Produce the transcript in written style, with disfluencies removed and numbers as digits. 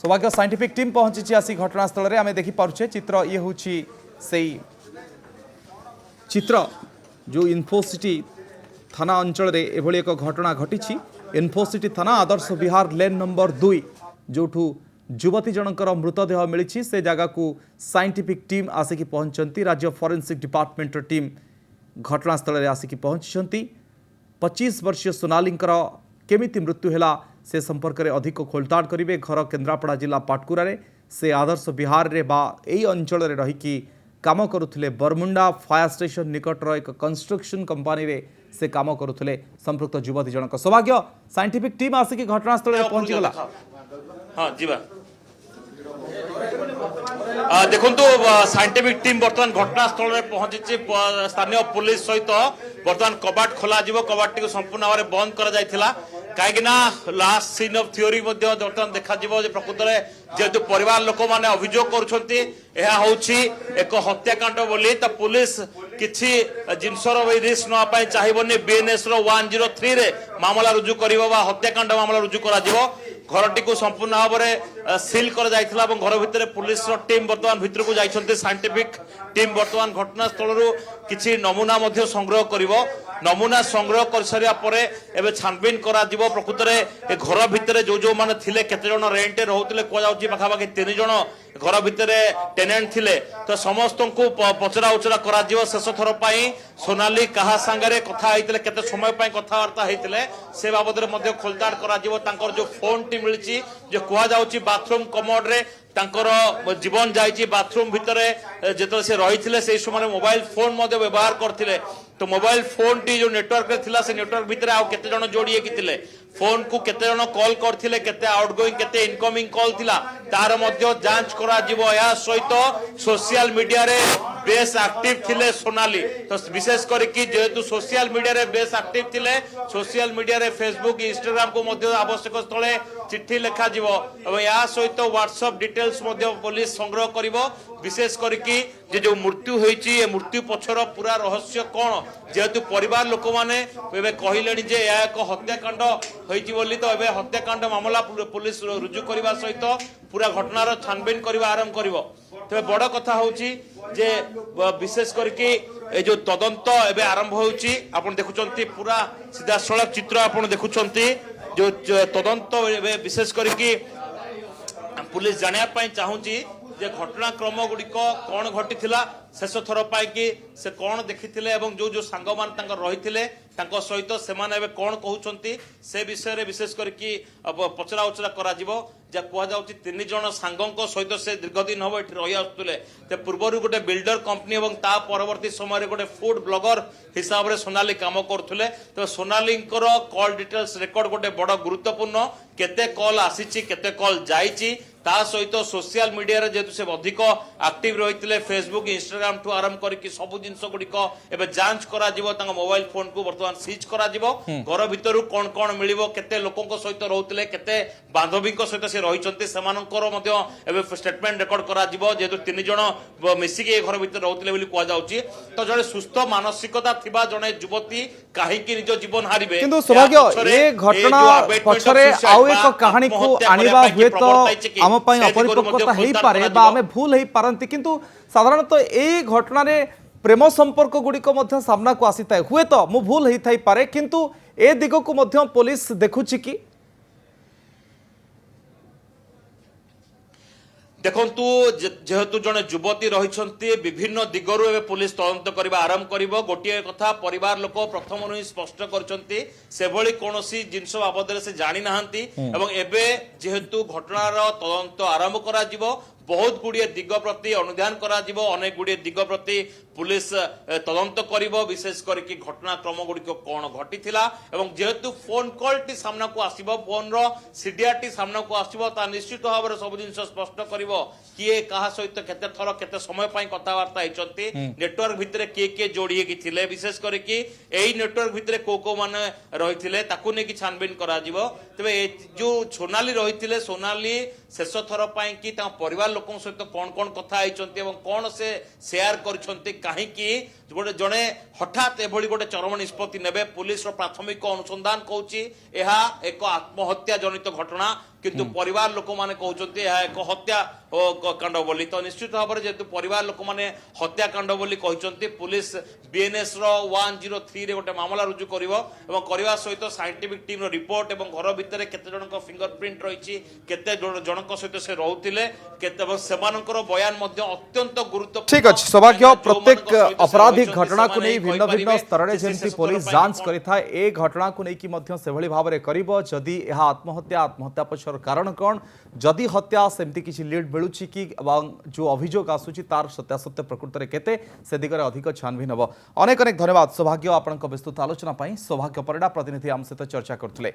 सौभाग्य scientific team पहुंची आसी घटनास्थल में आम देखिपे चित्र ये हूँ से चित्र जो इन्फोसिटी थाना अंचल में एभली एक घटना घटी इन्फोसिटी थाना आदर्श विहार लेन नंबर 2 जो युवती जनकर मृतदेह मिली से जगह को साइंटिफिक टीम आसिक पहुंचती राज्य फॉरेंसिक डिपार्टमेंट टीम घटनास्थल में आसिक पहुंचती 25 वर्षीय सोनालींकर केमिति मृत्यु है से संपर्क में अधिक खोलताड़ करेंगे। घर केन्द्रापड़ा जिला पाटकुरा से आदर्श विहार रे बा एई अंचल में रहीकि काम करुले बरमुंडा फायर स्टेशन निकटर एक कंस्ट्रक्शन कंपानी रे से काम करुले संपृक्त युवती जनक। सौभाग्य साइंटिफिक टीम आसिक घटनास्थल में पहुंचीगला। हाँ जीवा देखु साइंटिफिक टीम बर्तमान घटनास्थल में पहुंची स्थानीय पुलिस सहित बर्तमान कबाट खोल कबाट टी संपूर्ण भाव में बंद कर कहीं लास्ट सीन ऑफ थ्योरी बर्तमान देखा प्रकृत में जेहेतु परिवार लोक मैंने अभियोग कर एक हत्याकांड बोली तो पुलिस किसी जिनसर रिस्क नापी चाहिए बीएनएस 103 रे मामला रुजु कर हत्याकांड मामला रुजु कर घरटी को संपूर्ण भाव में सिल कर घर भितर पुलिस टीम बर्तमान भितर को जाइछन्ते साइंटिफिक टीम बर्तमान घटनास्थल किसी नमूना संग्रह कर नमूना संग्रह कर सारा पर छानबीन करा प्रकृत में घर भितर जो जो माने थिले केते जण रेंट रहउतले कहजाउची पाखापाखि 3 जण घर भितर टेनेंट थिले तो समस्त को पचरा उचरा करा शेष थर पाई सोनाली कहा सांगरे कथा होइतले केते समय पाई कथावार्ता होइतले से बाबद रे खोलताड़ करा जो फोन टी मिली जो कहजाउची बाथरूम कमोड रे तांकर जीवन जाइए बाथरूम भितर जो से रही से समय मोबाइल फोन व्यवहार करते तो मोबाइल फोन टी जो नेटवर्क थिला से नेटवर्क भितर आउ केते जण जोड़ी किथिले फोन को केते जण कॉल करथिले केते आउटगोइंग केते इनकमिंग कॉल थिला तार मध्य जांच करा जिवो या सहित सोशल मीडिया रे बेस एक्टिव थिले सोनाली तो विशेष करके जेहेतु सोशल मीडिया रे बेस एक्टिव थिले सोशल मीडिया रे फेसबुक इंस्टाग्राम को मध्य आवश्यक स्थले चिट्ठी लिखा जिवो एवं या सहित व्हाट्सएप डिटेल्स मध्य पुलिस संग्रह करिवो विशेष करके जो मृत्यु होईची ए मृत्यु पछर पूरा रहस्य कौन जेहेतु परिवार लोक माने एबे कहिलेनी जे या एक हत्याकांड होईची बोली तो एबे हत्याकांड मामला पुलिस रुजु करबा सहित पूरा घटनार छानबीन करबा आरंभ करिवो। तबे बड़ कथा होची जे विशेष करके ए जो तदंत एबे आरंभ होची आपण देखुचंती पूरा सीधा सड़क चित्र आपण देखुचंती जो तदंत एबे विशेष करके पुलिस जानिया पई चाहूची जे घटनाक्रम गुड़िक कौन घटी शेष थर पाई से कौन देखी जो जो सांग मान रही सहित से कौन कहते से विषय विशेष करके पचरा उचरा करा कहुँ 3 जण सांगों सहित से दीर्घ दिन हम ये रही आसुले पूर्वर गोटे बिल्डर कंपनी और ता परवर्ती समय गोटे फूड ब्लॉगर हिसाब से सोनाली काम करुले तो सोनाली कॉल डिटेल्स रेकर्ड गोटे बड़ गुरुत्वपूर्ण केते कॉल आसी केते कॉल जाइए ता सहित सोशल मीडिया रे जेतु से अधिक एक्टिव रही फेसबुक इंस्टाग्राम ठू आरंभ करके सब जिनस गुड़िक एवं जांच करा मोबाइल फोन को बर्तमान सीज करा घर भितर कौन कौन मिल केते लोकों सहित रोते केते बांधवी सहित से रही स्टेटमेंट रेकर्ड करा जेहेतु 3 जण मिसिकी घर भितर रोते बोली कहुच्छी तो जड़े सुस्थ मानसिकता थिबा जड़े युवती कहीं निज जीवन हारिबे किंतु सौभाग्य ये घटना पछरे आउ एक कहानी को आनिबा हुए तो आम पई अपरिपक्वता हेई पारे बा आमे भूल हेई पारंती किंतु साधारणतः ए घटना रे प्रेम संपर्क गुड़िक मध्य सामना को आसी थाए हुए तो मु भूल हेई थाई पारे किंतु ए दिग को मध्य पुलिस देखुची कि देखंतु जेहेतु जड़े युवती रही विभिन्न दिगरु एवं पुलिस तदंत करबा आरंभ करिवो गोटिए कथा परिवार लोक प्रथम ही स्पष्ट करछंती सेभली कोनोसी जिंस बाबद से जानि नाहंती एवं एबे जेहेतु घटनार तदंत आरंभ करा जिवो बहुत गुड़िए दिग प्रति अनुधान करा जिवो अनेक गुड़िए दिग प्रति पुलिस तदंत करिवो विशेष करके घटनाक्रम गुड़िक कौन घटी एवं जेहेतु फोन कॉल टी सामना को आसीबो फोन रो सीडीआर टी सामना को आसीबो ता निश्चित भाव में सब जिनस स्पष्ट करिवो किए कहा सहित केते थर केते समय पाई कथावार्ता होइचंती नेटवर्क भितरे किए जोड़िए कि थिले विशेष करके एई नेटवर्क भितरे को माने रहिथिले ताकू ने कि छानबीन करा जिवो तबे जो सोनाली रहिथिले सोनाली शेष थर पाई कि ता परिवार लोकों सहित कौन कौन कथा होइचंती एवं कौन से शेयर करछंती कहीं जड़े हठात एभली गोटे चरम निष्पत्ति नेबे पुलिस प्राथमिक अनुसंधान कहूँ यह एक आत्महत्या जनित घटना किंतु परिवार लोक माने कहउचंती ଏହା ଏକ ହତ୍ୟା କାଣ୍ଡ ବୋଲି ତ ନିଶ୍ଚିତ ଭାବରେ ଯେହେତୁ ପରିବାର ଲୋକମାନେ ହତ୍ୟାକାଣ୍ଡ ବୋଲି କହିଛନ୍ତି ପୁଲିସ ବିଏନଏସ ର 103 ରେ ଗୋଟେ ମାମଲା ରୁଜୁ କରିବ ଏବଂ କରିବା ସହିତ ସାଇଣ୍ଟିଫିକ टीम ର ରିପୋର୍ଟ ଏବଂ ଘର ଭିତରେ କେତେ ଜଣଙ୍କ ଫିଙ୍ଗରପ୍ରିଣ୍ଟ ରହିଛି କେତେ ଜଣଙ୍କ ସହିତ ସେ ରହୁଥିଲେ କେତେ ଏବଂ ସେମାନଙ୍କର ବୟାନ ମଧ୍ୟ ଅତ୍ୟନ୍ତ ଗୁରୁତ୍ୱପୂର୍ଣ୍ଣ ठीक अच्छे सौभाग्य प्रत्येक आपराधिक घटना को नहीं भिन्न भिन्न स्तर में जमी पुलिस जांच करिथा ए घटना को नहीं कि से भली भाव में करिबो जदि यह आत्महत्या पछर कारण कौन जदि हत्या सेमती किसी लीड मिलुची कि जो अभियोग आसुची तार सत्यासत्य प्रकृत में केते से दिगरे अधिक छानभिन हम अनेक अनेक धन्यवाद सौभाग्य आपण विस्तृत आलोचना सौभाग्य परिडा प्रतिनिधि आम सहित चर्चा करथिले।